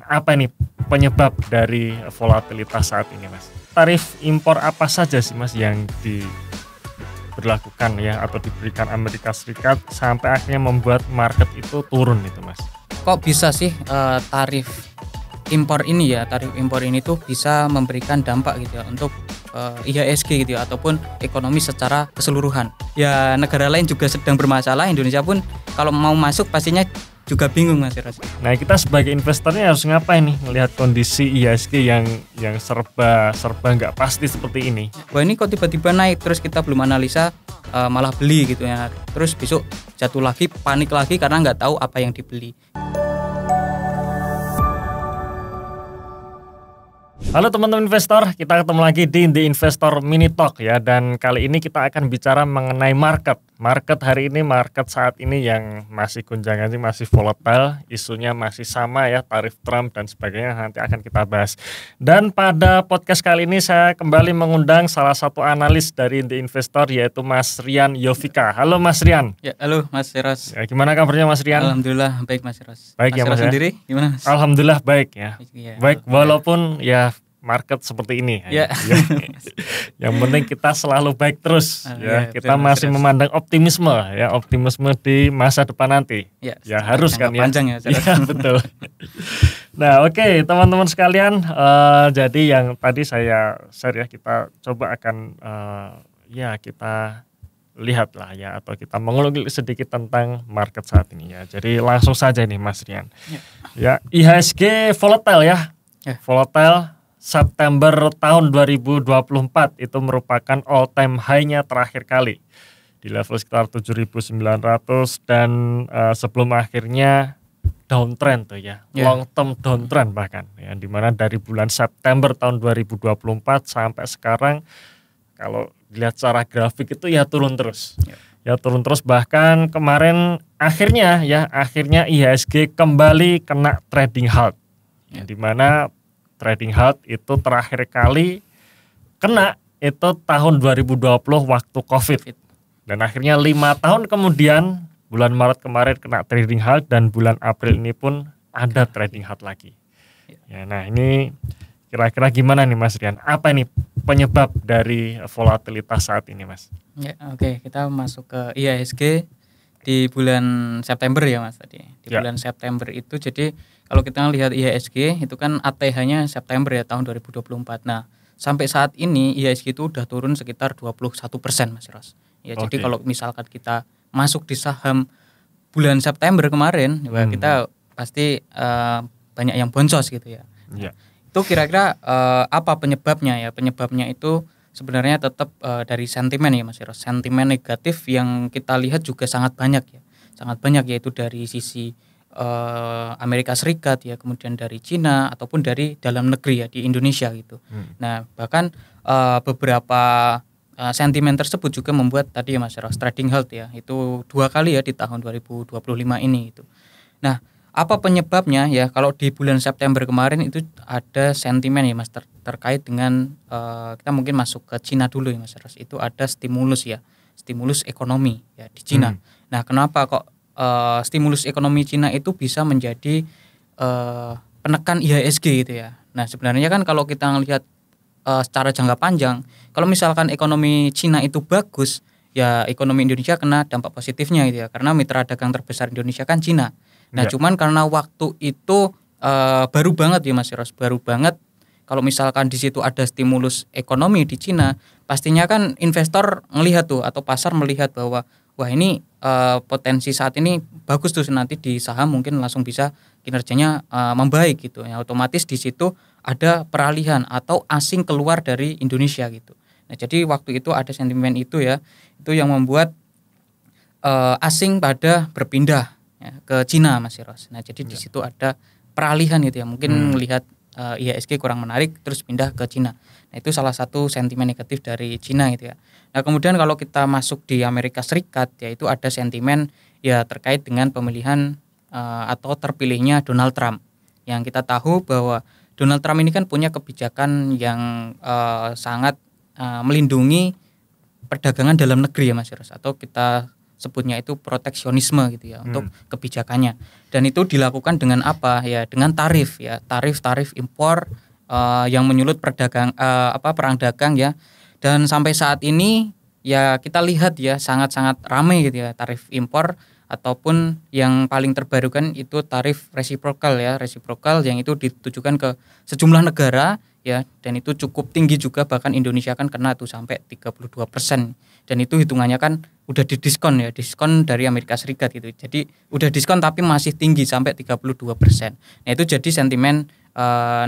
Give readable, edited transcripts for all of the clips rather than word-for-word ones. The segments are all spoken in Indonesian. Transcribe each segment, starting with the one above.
Apa nih penyebab dari volatilitas saat ini, Mas? Tarif impor apa saja sih, Mas, yang diberlakukan ya atau diberikan Amerika Serikat sampai akhirnya membuat market itu turun itu, Mas? Kok bisa sih tarif impor ini tuh bisa memberikan dampak gitu ya untuk IHSG gitu ya, ataupun ekonomi secara keseluruhan. Ya negara lain juga sedang bermasalah, Indonesia pun kalau mau masuk pastinya juga bingung, Mas Ros. Nah, kita sebagai investornya harus ngapain nih melihat kondisi IHSG yang serba nggak pasti seperti ini? Wah, ini kok tiba-tiba naik terus kita belum analisa, malah beli gitu ya. Terus besok jatuh lagi, panik lagi karena nggak tahu apa yang dibeli. Halo teman-teman investor, kita ketemu lagi di The Investor Mini Talk ya. Dan kali ini kita akan bicara mengenai market. Market hari ini, market saat ini yang masih guncangannya masih volatile, isunya masih sama ya, tarif Trump dan sebagainya, nanti akan kita bahas. Dan pada podcast kali ini saya kembali mengundang salah satu analis dari The Investor, yaitu Mas Rian Yovika. Halo Mas Rian. Ya, halo Mas Ros. Ya, gimana kabarnya Mas Rian? Alhamdulillah baik Mas Ros. Baik ya Mas sendiri gimana Mas? Alhamdulillah baik ya. Ya, baik walaupun ya market seperti ini ya. Yang penting kita selalu baik terus ya. Kita betul, masih memandang optimisme ya, optimisme di masa depan nanti ya harus kan ya. Panjang ya, ya betul. Nah oke, teman-teman sekalian, jadi yang tadi saya share ya, kita coba akan ya kita lihat lah ya, atau kita mengulik sedikit tentang market saat ini ya. Jadi langsung saja nih Mas Rian ya, IHSG volatile ya. Volatile September tahun 2024 itu merupakan all time high-nya terakhir kali di level sekitar 7.900 dan sebelum akhirnya downtrend tuh ya, long term downtrend bahkan ya, dimana dari bulan September tahun 2024 sampai sekarang kalau dilihat secara grafik itu ya turun terus. Ya turun terus, bahkan kemarin akhirnya IHSG kembali kena trading halt. Ya, dimana trading halt itu terakhir kali kena itu tahun 2020 waktu COVID. Dan akhirnya 5 tahun kemudian bulan Maret kemarin kena trading halt, dan bulan April ini pun ada trading halt lagi. Ya, nah ini kira-kira gimana nih Mas Rian? Apa nih penyebab dari volatilitas saat ini, Mas? Ya, oke, kita masuk ke IHSG di bulan September ya Mas tadi. Di bulan September itu, jadi kalau kita lihat IHSG itu kan ATH-nya September ya tahun 2024. Nah, sampai saat ini IHSG itu udah turun sekitar 21% Mas Ros. Ya, jadi kalau misalkan kita masuk di saham bulan September kemarin, ya kita pasti banyak yang boncos gitu ya. Itu kira-kira apa penyebabnya ya? Penyebabnya itu sebenarnya tetap dari sentimen ya Mas Ros. Sentimen negatif yang kita lihat juga sangat banyak ya. Sangat banyak, yaitu dari sisi Amerika Serikat ya, kemudian dari Cina ataupun dari dalam negeri ya, di Indonesia gitu. Nah, bahkan beberapa sentimen tersebut juga membuat tadi ya Mas Ros trading halt ya, itu 2 kali ya di tahun 2025 ini itu. Nah, apa penyebabnya ya? Kalau di bulan September kemarin itu ada sentimen ya Mas terkait dengan kita mungkin masuk ke Cina dulu ya Mas Ros. Itu ada stimulus ya, stimulus ekonomi ya di Cina. Nah, kenapa kok stimulus ekonomi Cina itu bisa menjadi penekan IHSG gitu ya? Nah, sebenarnya kan kalau kita melihat secara jangka panjang, kalau misalkan ekonomi Cina itu bagus, ya ekonomi Indonesia kena dampak positifnya gitu ya, karena mitra dagang terbesar Indonesia kan Cina. Nah, cuman karena waktu itu baru banget ya Mas Ros, baru banget. Kalau misalkan di situ ada stimulus ekonomi di Cina, pastinya kan investor melihat tuh, atau pasar melihat bahwa wah ini potensi saat ini bagus tuh, nanti di saham mungkin langsung bisa kinerjanya membaik gitu ya. Otomatis di situ ada peralihan atau asing keluar dari Indonesia gitu. Nah, jadi waktu itu ada sentimen itu ya, itu yang membuat asing pada berpindah ya, ke Cina Mas Ros. Nah, jadi di situ ada peralihan gitu ya, mungkin melihat IHSG kurang menarik terus pindah ke Cina. Nah, itu salah satu sentimen negatif dari Cina gitu ya. Nah, kemudian kalau kita masuk di Amerika Serikat, yaitu ada sentimen ya terkait dengan pemilihan atau terpilihnya Donald Trump. Yang kita tahu bahwa Donald Trump ini kan punya kebijakan yang sangat melindungi perdagangan dalam negeri ya Mas Ros, atau kita sebutnya itu proteksionisme gitu ya untuk kebijakannya. Dan itu dilakukan dengan apa ya? Dengan tarif ya, tarif impor yang menyulut perang dagang ya. Dan sampai saat ini ya kita lihat ya sangat-sangat ramai gitu ya tarif impor, ataupun yang paling terbarukan itu tarif resiprokal ya, resiprokal yang itu ditujukan ke sejumlah negara ya, dan itu cukup tinggi juga, bahkan Indonesia kan kena tuh sampai 32%, dan itu hitungannya kan udah didiskon ya, diskon dari Amerika Serikat gitu. Jadi udah diskon tapi masih tinggi sampai 32%. Nah itu jadi sentimen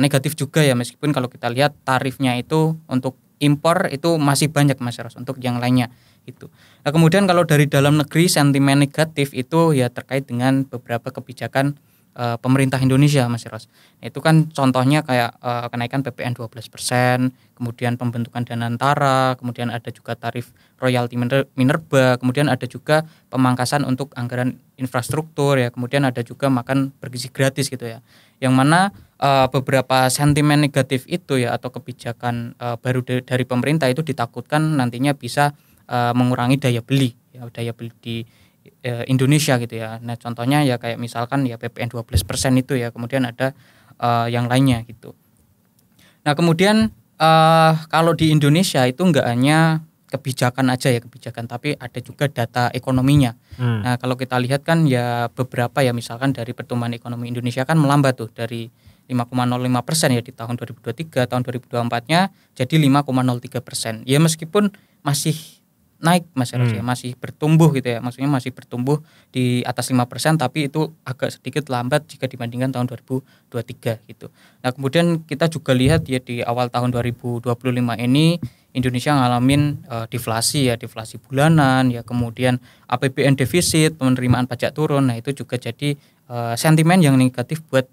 negatif juga ya, meskipun kalau kita lihat tarifnya itu untuk impor itu masih banyak Mas Ros untuk yang lainnya itu. Nah kemudian kalau dari dalam negeri sentimen negatif itu ya terkait dengan beberapa kebijakan pemerintah Indonesia Mas Ros. Nah, itu kan contohnya kayak kenaikan PPN 12%, kemudian pembentukan Danantara, kemudian ada juga tarif royalti minerba, kemudian ada juga pemangkasan untuk anggaran infrastruktur ya, kemudian ada juga makan bergizi gratis gitu ya. Yang mana beberapa sentimen negatif itu ya atau kebijakan baru dari pemerintah itu ditakutkan nantinya bisa mengurangi daya beli di Indonesia gitu ya. Nah contohnya ya kayak misalkan ya PPN 12% itu ya, kemudian ada yang lainnya gitu. Nah kemudian kalau di Indonesia itu enggak hanya kebijakan aja ya, kebijakan, tapi ada juga data ekonominya. Nah kalau kita lihat kan ya beberapa ya, misalkan dari pertumbuhan ekonomi Indonesia kan melambat tuh dari 5,05% ya di tahun 2023, tahun 2024-nya jadi 5,03%. Ya meskipun masih naik Mas Eros ya, masih bertumbuh gitu ya, maksudnya masih bertumbuh di atas 5%, tapi itu agak sedikit lambat jika dibandingkan tahun 2023 gitu. Nah kemudian kita juga lihat ya di awal tahun 2025 ini Indonesia ngalamin deflasi ya, deflasi bulanan ya, kemudian APBN defisit, penerimaan pajak turun. Nah itu juga jadi sentimen yang negatif buat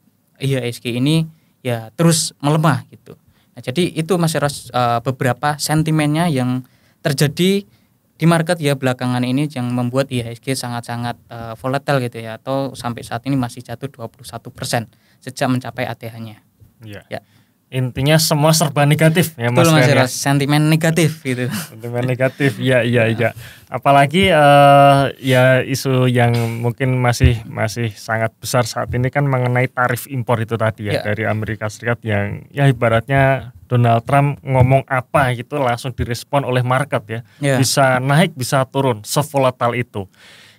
IHSG ini ya terus melemah gitu. Nah jadi itu Mas Eros beberapa sentimennya yang terjadi di market ya belakangan ini yang membuat IHSG sangat-sangat volatile gitu ya, atau sampai saat ini masih jatuh 21% sejak mencapai ATH-nya. Iya. Ya. Intinya semua serba negatif ya Mas. Betul Mas Eros, sentimen negatif gitu. Sentimen negatif, iya. Apalagi ya isu yang mungkin masih sangat besar saat ini kan mengenai tarif impor itu tadi ya, dari Amerika Serikat, yang ya ibaratnya Donald Trump ngomong apa gitu langsung direspon oleh market ya. Bisa naik bisa turun, sevolatil itu.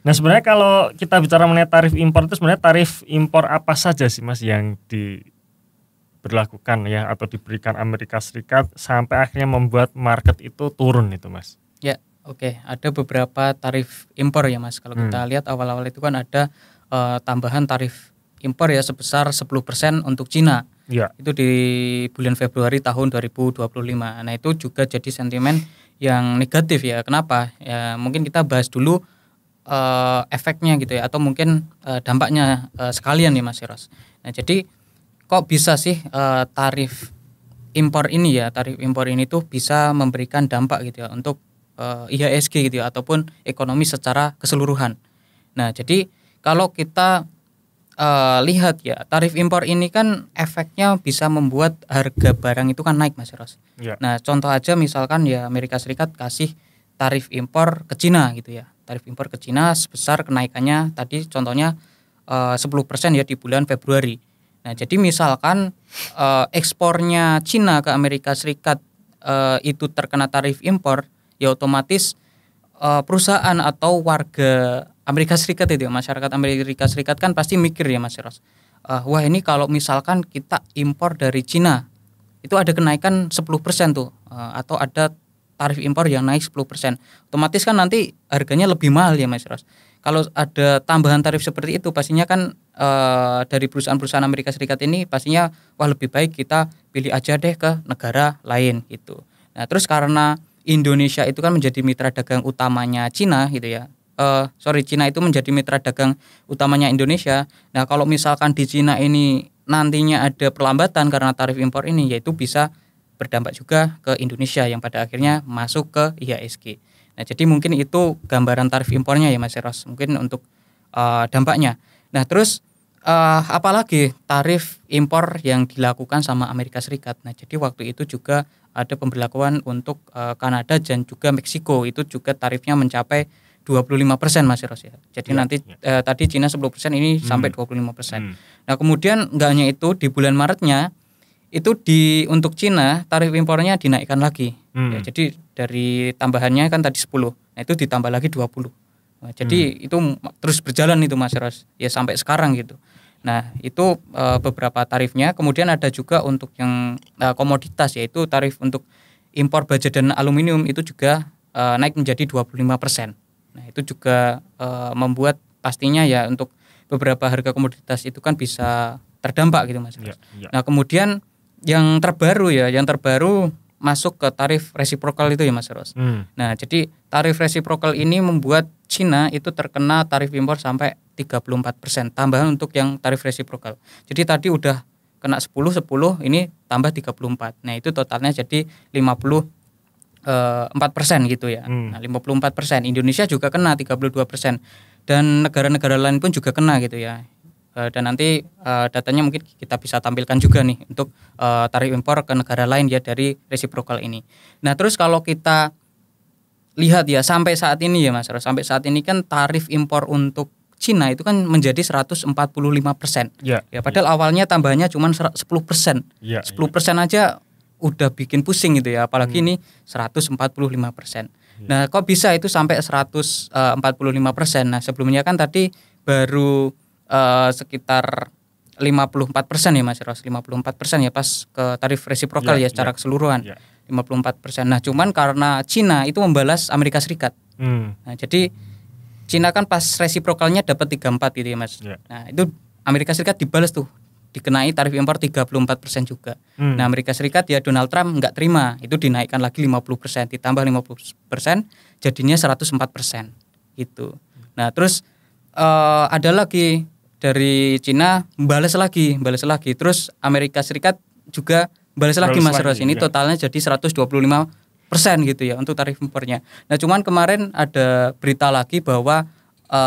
Nah sebenarnya kalau kita bicara mengenai tarif impor itu, sebenarnya tarif impor apa saja sih Mas yang diberlakukan ya atau diberikan Amerika Serikat sampai akhirnya membuat market itu turun itu Mas? Ya oke. Ada beberapa tarif impor ya Mas. Kalau kita lihat awal-awal itu kan ada tambahan tarif impor ya sebesar 10% untuk Cina. Ya. Itu di bulan Februari tahun 2025. Nah itu juga jadi sentimen yang negatif ya. Kenapa? Ya mungkin kita bahas dulu efeknya gitu ya, atau mungkin dampaknya sekalian nih Mas Eros. Nah jadi kok bisa sih tarif impor ini tuh bisa memberikan dampak gitu ya untuk IHSG gitu ya, ataupun ekonomi secara keseluruhan. Nah jadi kalau kita lihat ya, tarif impor ini kan efeknya bisa membuat harga barang itu kan naik Mas Eros. Ya. Nah contoh aja misalkan ya Amerika Serikat kasih tarif impor ke Cina gitu ya. Tarif impor ke Cina sebesar kenaikannya tadi contohnya 10% ya di bulan Februari. Nah jadi misalkan ekspornya Cina ke Amerika Serikat itu terkena tarif impor, ya otomatis perusahaan atau warga Amerika Serikat itu ya, masyarakat Amerika Serikat kan pasti mikir ya Mas Eros, wah ini kalau misalkan kita impor dari Cina itu ada kenaikan 10% tuh, atau ada tarif impor yang naik 10%, otomatis kan nanti harganya lebih mahal ya Mas Eros. Kalau ada tambahan tarif seperti itu pastinya kan dari perusahaan-perusahaan Amerika Serikat ini pastinya wah lebih baik kita pilih aja deh ke negara lain gitu. Nah terus karena Indonesia itu kan menjadi mitra dagang utamanya Cina gitu ya. Cina itu menjadi mitra dagang utamanya Indonesia. Nah kalau misalkan di Cina ini nantinya ada perlambatan karena tarif impor ini, yaitu bisa berdampak juga ke Indonesia yang pada akhirnya masuk ke IHSG. Nah jadi mungkin itu gambaran tarif impornya ya Mas Eros, mungkin untuk dampaknya. Nah terus apalagi tarif impor yang dilakukan sama Amerika Serikat. Nah jadi waktu itu juga ada pemberlakuan untuk Kanada dan juga Meksiko, itu juga tarifnya mencapai 25% Mas Ros ya. Jadi nanti tadi Cina 10%, ini sampai 25%. Nah, kemudian enggak hanya itu, di bulan Maretnya itu untuk Cina tarif impornya dinaikkan lagi. Ya, jadi dari tambahannya kan tadi 10. Nah, itu ditambah lagi 20. Nah, jadi itu terus berjalan itu Mas Ros. Ya sampai sekarang gitu. Nah, itu beberapa tarifnya. Kemudian ada juga untuk yang komoditas, yaitu tarif untuk impor baja dan aluminium itu juga naik menjadi 25%. Nah, itu juga membuat pastinya ya untuk beberapa harga komoditas itu kan bisa terdampak gitu Mas. Nah, kemudian yang terbaru masuk ke tarif resiprokal itu ya Mas Ros. Nah, jadi tarif resiprokal ini membuat Cina itu terkena tarif impor sampai 34% tambahan untuk yang tarif resiprokal. Jadi tadi udah kena 10, ini tambah 34. Nah, itu totalnya jadi 54% gitu ya. Nah, 54%. Indonesia juga kena 32%. Dan negara-negara lain pun juga kena gitu ya. Dan nanti datanya mungkin kita bisa tampilkan juga nih untuk tarif impor ke negara lain ya dari resiprokal ini. Nah, terus kalau kita lihat ya sampai saat ini ya Mas Ros, sampai saat ini kan tarif impor untuk Cina itu kan menjadi 145%. Ya, padahal awalnya tambahnya cuma 10%. 10% aja udah bikin pusing gitu ya, apalagi ini 145%. Nah, kok bisa itu sampai 145%? Nah, sebelumnya kan tadi baru sekitar 54% ya Mas Ros, 54% ya pas ke tarif resiprokal ya secara keseluruhan. 54%. Nah, cuman karena Cina itu membalas Amerika Serikat. Nah, jadi Cina kan pas resiprokalnya dapat 34 gitu ya Mas. Nah, itu Amerika Serikat dibalas tuh, dikenai tarif impor 34% juga. Nah, Amerika Serikat ya Donald Trump nggak terima, itu dinaikkan lagi 50%, ditambah 50%, jadinya 104% gitu. Nah, terus ada lagi dari Cina balas lagi, terus Amerika Serikat juga balas lagi Mas Ros. Ini totalnya jadi 125% gitu ya untuk tarif impornya. Nah, cuman kemarin ada berita lagi bahwa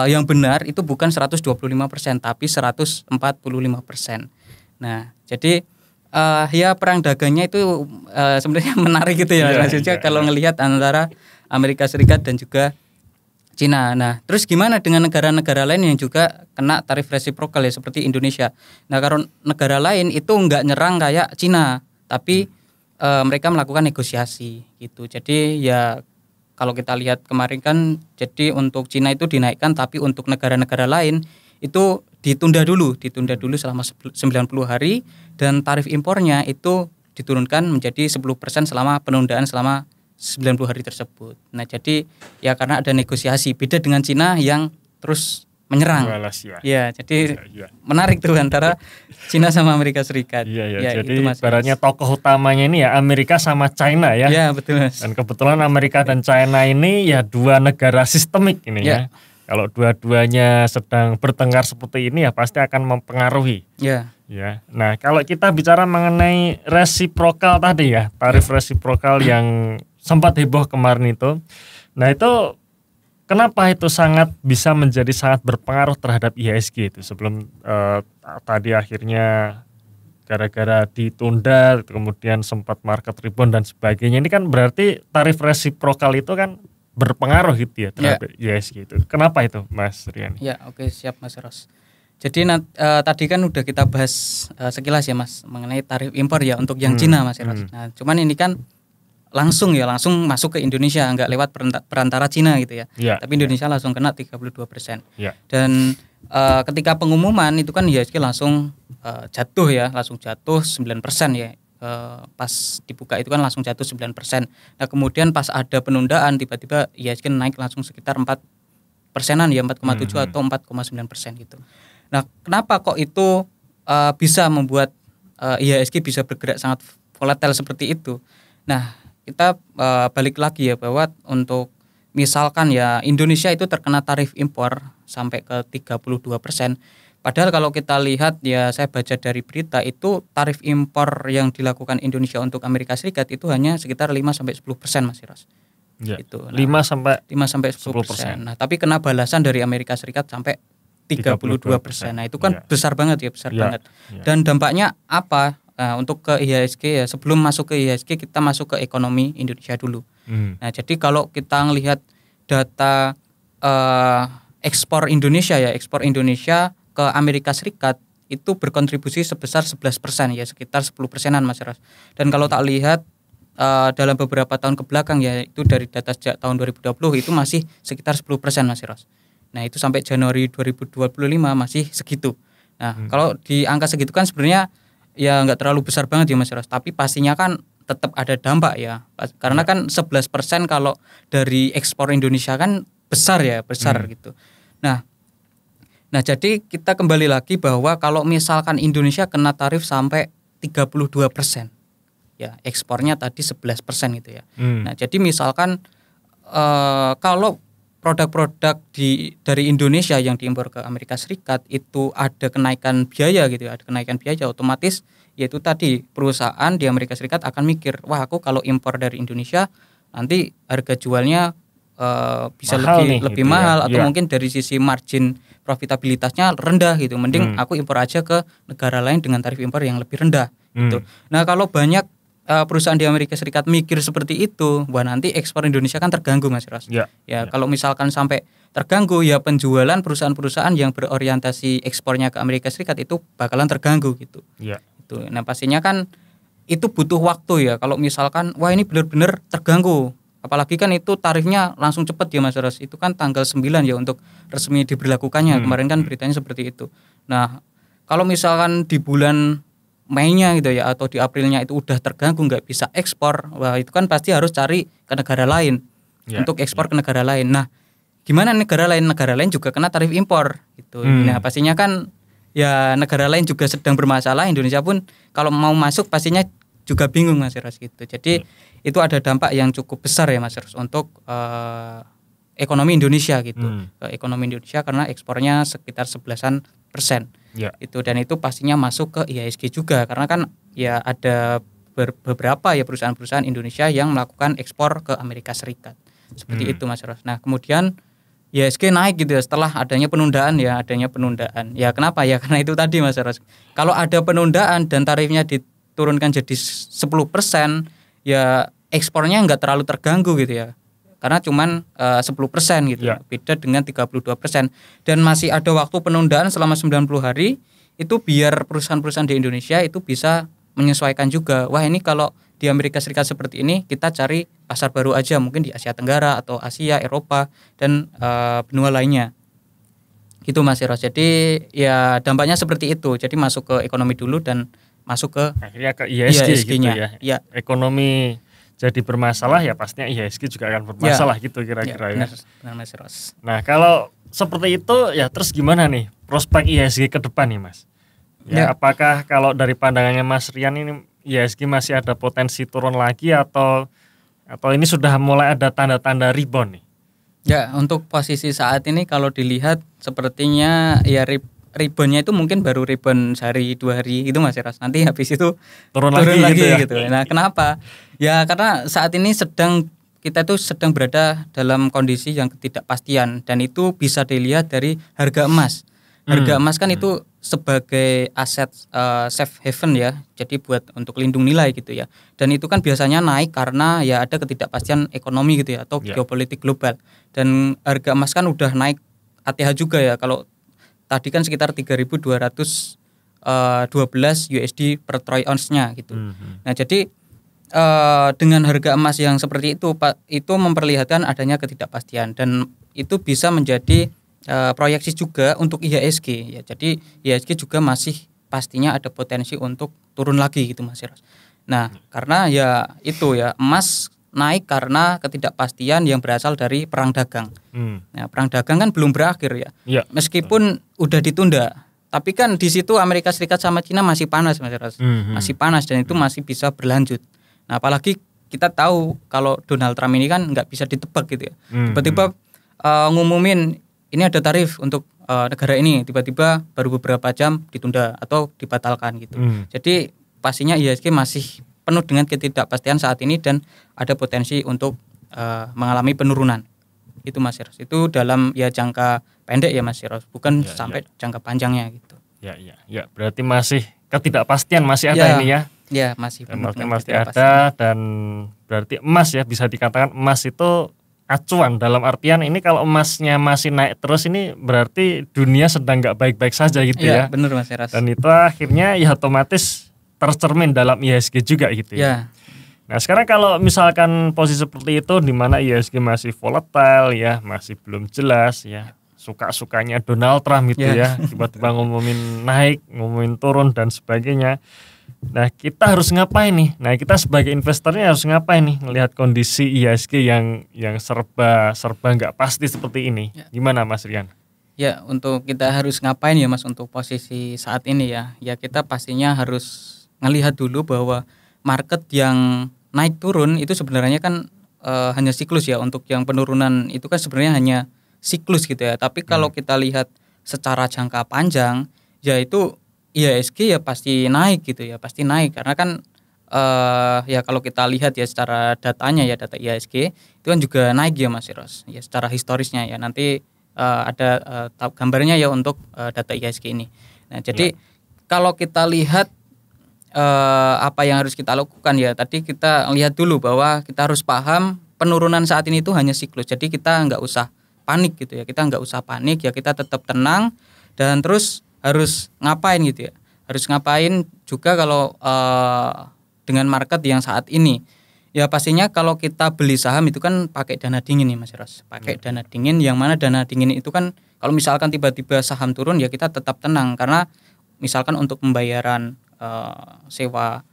yang benar itu bukan 125% tapi 145%. Nah, jadi ya perang dagangnya itu sebenarnya menarik gitu ya. Maksudnya kalau ngelihat antara Amerika Serikat dan juga Cina. Nah, terus gimana dengan negara-negara lain yang juga kena tarif resiprokal ya seperti Indonesia. Nah, kalau negara lain itu nggak nyerang kayak Cina, tapi mereka melakukan negosiasi gitu. Jadi ya kalau kita lihat kemarin kan, jadi untuk Cina itu dinaikkan, tapi untuk negara-negara lain itu ditunda dulu selama 90 hari, dan tarif impornya itu diturunkan menjadi 10% selama penundaan selama 90 hari tersebut. Nah, jadi ya karena ada negosiasi, beda dengan Cina yang terus menyerang. Ya, jadi menarik tuh antara Cina sama Amerika Serikat. Ya, jadi ibaratnya tokoh utamanya ini ya Amerika sama China ya. Ya, betul Mas. Dan kebetulan Amerika dan China ini ya dua negara sistemik ini ya. Kalau dua-duanya sedang bertengkar seperti ini ya pasti akan mempengaruhi. Ya. Nah, kalau kita bicara mengenai resiprokal tadi ya, tarif resiprokal yang sempat heboh kemarin itu. Nah, itu kenapa itu bisa menjadi sangat berpengaruh terhadap IHSG itu sebelum tadi akhirnya gara-gara ditunda kemudian sempat market rebound dan sebagainya. Ini kan berarti tarif resiprokal itu kan berpengaruh gitu ya terhadap IHSG itu. Kenapa itu Mas Rian? Ya, oke, siap Mas Ros. Jadi tadi kan udah kita bahas sekilas ya Mas mengenai tarif impor ya untuk yang Cina Mas Ros. Nah, cuman ini kan langsung masuk ke Indonesia, nggak lewat perantara Cina gitu ya. Tapi Indonesia langsung kena 32%. Dan ketika pengumuman itu kan IHSG langsung jatuh 9% ya. Pas dibuka itu kan langsung jatuh 9%. Nah, kemudian pas ada penundaan tiba-tiba IHSG naik langsung sekitar 4%-an ya, 4,7 atau 4,9% gitu. Nah, kenapa kok itu bisa membuat IHSG bisa bergerak sangat volatile seperti itu? Nah, kita balik lagi ya bahwa untuk misalkan ya Indonesia itu terkena tarif impor sampai ke 32%. Padahal kalau kita lihat ya, saya baca dari berita itu tarif impor yang dilakukan Indonesia untuk Amerika Serikat itu hanya sekitar 5-10% Mas Ros. Ya, itu. Nah, 5-10%. Nah, tapi kena balasan dari Amerika Serikat sampai 32%. Nah, itu kan besar banget ya, banget. Dan dampaknya apa? Nah, untuk ke IHSG ya, sebelum masuk ke IHSG kita masuk ke ekonomi Indonesia dulu. Nah, jadi kalau kita ngelihat data ekspor Indonesia ke Amerika Serikat itu berkontribusi sebesar 11% ya, sekitar 10%-an Mas Ros. Dan kalau tak lihat dalam beberapa tahun ke belakang ya, itu dari data sejak tahun 2020 itu masih sekitar 10% Mas Ros. Nah itu sampai Januari 2025 masih segitu. Nah kalau di angka segitu kan sebenarnya ya nggak terlalu besar banget ya Mas Ros, tapi pastinya kan tetap ada dampak ya, karena kan 11% kalau dari ekspor Indonesia kan besar gitu. Nah jadi kita kembali lagi bahwa kalau misalkan Indonesia kena tarif sampai 32%, ya ekspornya tadi 11% gitu ya. Nah jadi misalkan kalau produk-produk dari Indonesia yang diimpor ke Amerika Serikat itu ada kenaikan biaya gitu ya, otomatis yaitu tadi perusahaan di Amerika Serikat akan mikir, wah aku kalau impor dari Indonesia nanti harga jualnya bisa mahal lebih gitu mahal ya. atau mungkin dari sisi margin profitabilitasnya rendah gitu. Mending aku impor aja ke negara lain dengan tarif impor yang lebih rendah gitu. Nah, kalau banyak perusahaan di Amerika Serikat mikir seperti itu, wah nanti ekspor Indonesia kan terganggu Mas Ros. Kalau misalkan sampai terganggu ya penjualan perusahaan-perusahaan yang berorientasi ekspornya ke Amerika Serikat itu bakalan terganggu gitu. Itu. Nah, pastinya kan itu butuh waktu ya. Kalau misalkan wah ini benar-benar terganggu, apalagi kan itu tarifnya langsung cepat ya Mas Ros. Itu kan tanggal 9 ya untuk resmi diberlakukannya. Kemarin kan beritanya seperti itu. Nah, kalau misalkan di bulan Mei-nya gitu ya atau di Aprilnya itu udah terganggu nggak bisa ekspor, wah itu kan pasti harus cari ke negara lain untuk ekspor ke negara lain. Nah, gimana negara lain juga kena tarif impor gitu. Nah, pastinya kan ya negara lain juga sedang bermasalah, Indonesia pun kalau mau masuk pastinya juga bingung Mas Ros gitu. Jadi itu ada dampak yang cukup besar ya Mas Ros untuk ekonomi Indonesia gitu. Ekonomi Indonesia karena ekspornya sekitar 11%. Itu dan itu pastinya masuk ke IHSG juga karena kan ya ada beberapa ya perusahaan-perusahaan Indonesia yang melakukan ekspor ke Amerika Serikat. Seperti itu Mas Ros. Nah, kemudian IHSG naik gitu ya setelah adanya penundaan. Ya kenapa? Ya karena itu tadi Mas Ros. Kalau ada penundaan dan tarifnya diturunkan jadi 10%, ya ekspornya enggak terlalu terganggu gitu ya. Karena cuman 10% gitu. Beda dengan 32%. Dan masih ada waktu penundaan selama 90 hari itu biar perusahaan-perusahaan di Indonesia itu bisa menyesuaikan juga. Wah, ini kalau di Amerika Serikat seperti ini kita cari pasar baru aja, mungkin di Asia Tenggara atau Asia, Eropa dan benua lainnya. Gitu Mas Eros. Jadi ya dampaknya seperti itu. Jadi masuk ke ekonomi dulu dan masuk ke akhirnya ke IHSG gitu ya. Ekonomi jadi bermasalah ya pastinya IHSG juga akan bermasalah gitu kira-kira ya. Benar Mas Ros. Nah, kalau seperti itu ya terus gimana nih prospek IHSG ke depan nih Mas? Apakah kalau dari pandangannya Mas Rian ini IHSG masih ada potensi turun lagi atau ini sudah mulai ada tanda-tanda rebound nih? Ya, untuk posisi saat ini kalau dilihat sepertinya ya reboundnya itu mungkin baru rebound sehari 2 hari itu Mas Eros. Nanti habis itu turun lagi gitu. Nah, kenapa? Ya karena saat ini kita itu sedang berada dalam kondisi yang ketidakpastian dan itu bisa dilihat dari harga emas. Harga emas kan itu sebagai aset safe haven ya. Jadi buat untuk lindung nilai gitu ya. Dan itu kan biasanya naik karena ya ada ketidakpastian ekonomi gitu ya atau geopolitik global. Dan harga emas kan udah naik ATH juga ya. Kalau tadi kan sekitar 3.212 USD per troy ounce-nya gitu. Nah, jadi dengan harga emas yang seperti itu itu memperlihatkan adanya ketidakpastian dan itu bisa menjadi proyeksi juga untuk IHSG ya. Jadi IHSG juga masih pastinya ada potensi untuk turun lagi gitu Mas Eros. Nah, karena ya itu ya emas naik karena ketidakpastian yang berasal dari perang dagang. Nah, perang dagang kan belum berakhir ya. Meskipun udah ditunda, tapi kan di situ Amerika Serikat sama Cina masih panas Mas Eros. Masih panas dan itu masih bisa berlanjut. Nah, apalagi kita tahu kalau Donald Trump ini kan nggak bisa ditebak gitu ya. Tiba-tiba ngumumin ini ada tarif untuk negara ini, tiba-tiba baru beberapa jam ditunda atau dibatalkan gitu. Jadi pastinya IHSG masih penuh dengan ketidakpastian saat ini dan ada potensi untuk mengalami penurunan. Itu Mas Eros. Itu dalam ya jangka pendek ya Mas Eros, bukan sampai jangka panjangnya gitu. Ya, berarti masih ketidakpastian masih ada ini ya. Ya, masih ada dan berarti emas ya bisa dikatakan emas itu acuan, dalam artian ini kalau emasnya masih naik terus ini berarti dunia sedang nggak baik-baik saja gitu ya. Benar Mas Eras. Dan itu akhirnya ya otomatis tercermin dalam IHSG juga gitu ya. Nah sekarang kalau misalkan posisi seperti itu di mana IHSG masih volatile ya, masih belum jelas ya, suka-sukanya Donald Trump gitu ya, tiba-tiba ngomongin naik, ngomongin turun dan sebagainya. Nah kita harus ngapain nih? Nah kita sebagai investornya harus ngapain nih ngelihat kondisi IHSG yang serba nggak pasti seperti ini? Gimana Mas Rian? Ya untuk kita harus ngapain ya Mas untuk posisi saat ini ya kita pastinya harus ngelihat dulu bahwa market yang naik turun itu sebenarnya kan hanya siklus ya. Untuk yang penurunan itu kan sebenarnya hanya siklus gitu ya. Tapi kalau kita lihat secara jangka panjang ya itu IHSG ya pasti naik gitu ya, pasti naik karena kan ya kalau kita lihat ya secara datanya ya, data IHSG itu kan juga naik ya Mas Eros ya secara historisnya ya. Nanti ada gambarnya ya untuk data IHSG ini. Nah jadi kalau kita lihat apa yang harus kita lakukan ya, tadi kita lihat dulu bahwa kita harus paham penurunan saat ini itu hanya siklus. Jadi kita nggak usah panik gitu ya, kita nggak usah panik ya, kita tetap tenang dan terus harus ngapain gitu ya, harus ngapain juga kalau dengan market yang saat ini ya. Pastinya kalau kita beli saham itu kan pakai dana dingin nih Mas Ros, pakai dana dingin, yang mana dana dingin itu kan kalau misalkan tiba-tiba saham turun ya kita tetap tenang karena misalkan untuk pembayaran sewa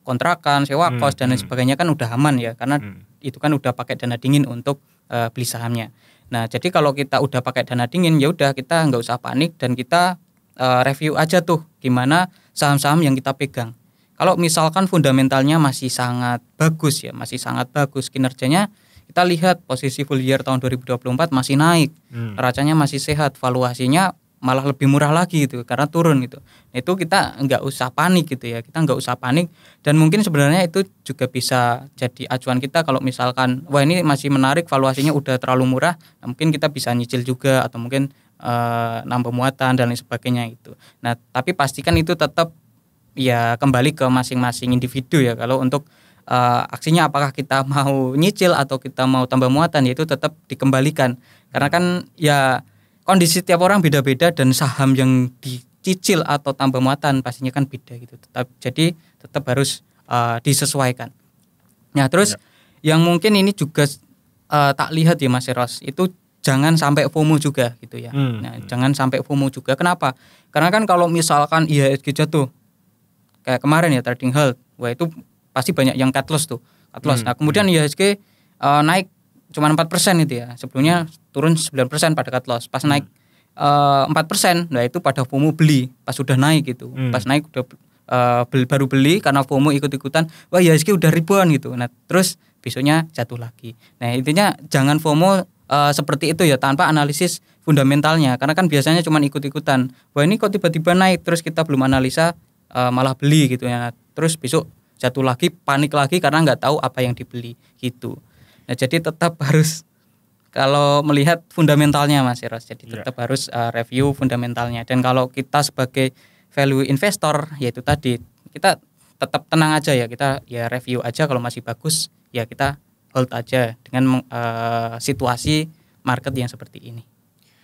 kontrakan, sewa kos dan lain sebagainya kan udah aman ya, karena itu kan udah pakai dana dingin untuk beli sahamnya. Nah jadi kalau kita udah pakai dana dingin ya udah kita nggak usah panik dan kita review aja tuh gimana saham-saham yang kita pegang. Kalau misalkan fundamentalnya masih sangat bagus ya, masih sangat bagus kinerjanya, kita lihat posisi full year tahun 2024 masih naik, neracanya masih sehat, valuasinya malah lebih murah lagi gitu karena turun gitu. Itu kita nggak usah panik gitu ya, kita nggak usah panik. Dan mungkin sebenarnya itu juga bisa jadi acuan kita kalau misalkan wah ini masih menarik, valuasinya udah terlalu murah, nah mungkin kita bisa nyicil juga atau mungkin nambah muatan dan lain sebagainya gitu. Nah tapi pastikan itu tetap ya kembali ke masing-masing individu ya. Kalau untuk aksinya apakah kita mau nyicil atau kita mau tambah muatan ya itu tetap dikembalikan karena kan ya kondisi tiap orang beda-beda dan saham yang dicicil atau tambah muatan pastinya kan beda gitu. Jadi tetap harus disesuaikan. Nah terus yang mungkin ini juga tak lihat ya Mas Eros, itu jangan sampai FOMO juga gitu ya. Nah jangan sampai FOMO juga. Kenapa? Karena kan kalau misalkan IHSG jatuh kayak kemarin ya trading halt, wah itu pasti banyak yang cut loss tuh, cut loss. Nah kemudian IHSG naik cuma 4% itu ya. Sebelumnya turun 9% pada cut loss. Pas naik 4%, nah itu pada FOMO beli pas sudah naik gitu. Pas naik udah baru beli karena FOMO ikut-ikutan. Wah IHSG udah ribuan gitu. Nah terus besoknya jatuh lagi. Nah intinya jangan FOMO seperti itu ya tanpa analisis fundamentalnya. Karena kan biasanya cuma ikut-ikutan. Wah ini kok tiba-tiba naik terus kita belum analisa malah beli gitu ya. Terus besok jatuh lagi, panik lagi karena nggak tahu apa yang dibeli gitu. Nah, jadi tetap harus kalau melihat fundamentalnya Mas Eros, jadi tetap harus review fundamentalnya. Dan kalau kita sebagai value investor yaitu tadi kita tetap tenang aja ya, kita ya review aja kalau masih bagus ya kita hold aja dengan situasi market yang seperti ini.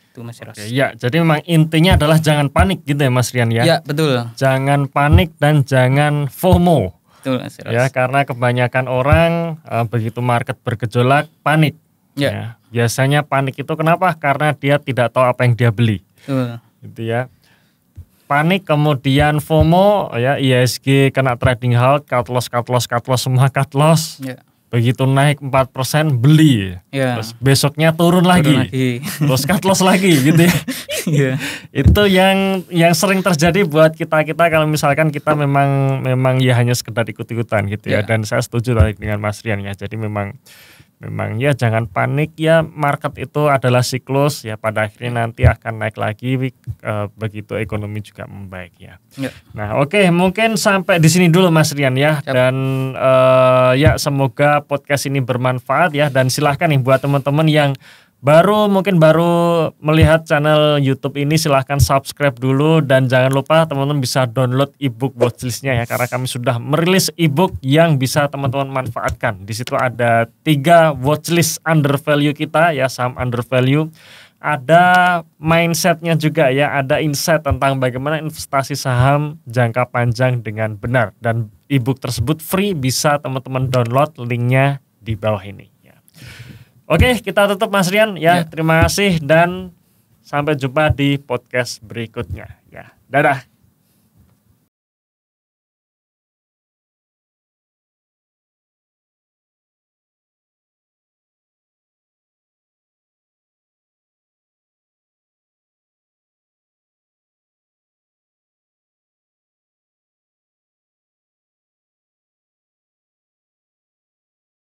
Itu Mas Eros. Ya, jadi memang intinya adalah jangan panik gitu ya Mas Rian ya. Ya, betul. Jangan panik dan jangan FOMO. Betul, Mas Eros. Ya, karena kebanyakan orang begitu market bergejolak panik. Ya. Biasanya panik itu kenapa? Karena dia tidak tahu apa yang dia beli. Gitu ya. Panik kemudian FOMO ya, IHSG kena trading halt, cut loss semua cut loss. Ya. Begitu naik 4% beli. Ya. Terus besoknya turun lagi. Terus cut loss lagi gitu ya. Ya. Itu yang sering terjadi buat kita kalau misalkan kita memang ya hanya sekedar ikut-ikutan gitu ya. Dan saya setuju dengan Mas Rian ya. Jadi memang ya jangan panik ya, market itu adalah siklus ya, pada akhirnya nanti akan naik lagi begitu ekonomi juga membaik ya. Nah oke, mungkin sampai di sini dulu Mas Rian ya. Dan ya semoga podcast ini bermanfaat ya, dan silahkan nih buat teman-teman yang mungkin baru melihat channel YouTube ini, silahkan subscribe dulu dan jangan lupa teman-teman bisa download ebook watchlistnya ya, karena kami sudah merilis ebook yang bisa teman-teman manfaatkan. Di situ ada 3 watchlist undervalue kita ya, saham undervalue. Ada mindsetnya juga ya, ada insight tentang bagaimana investasi saham jangka panjang dengan benar, dan ebook tersebut free, bisa teman-teman download, linknya di bawah ini. Oke, kita tutup Mas Rian ya. Terima kasih dan sampai jumpa di podcast berikutnya ya. Dadah.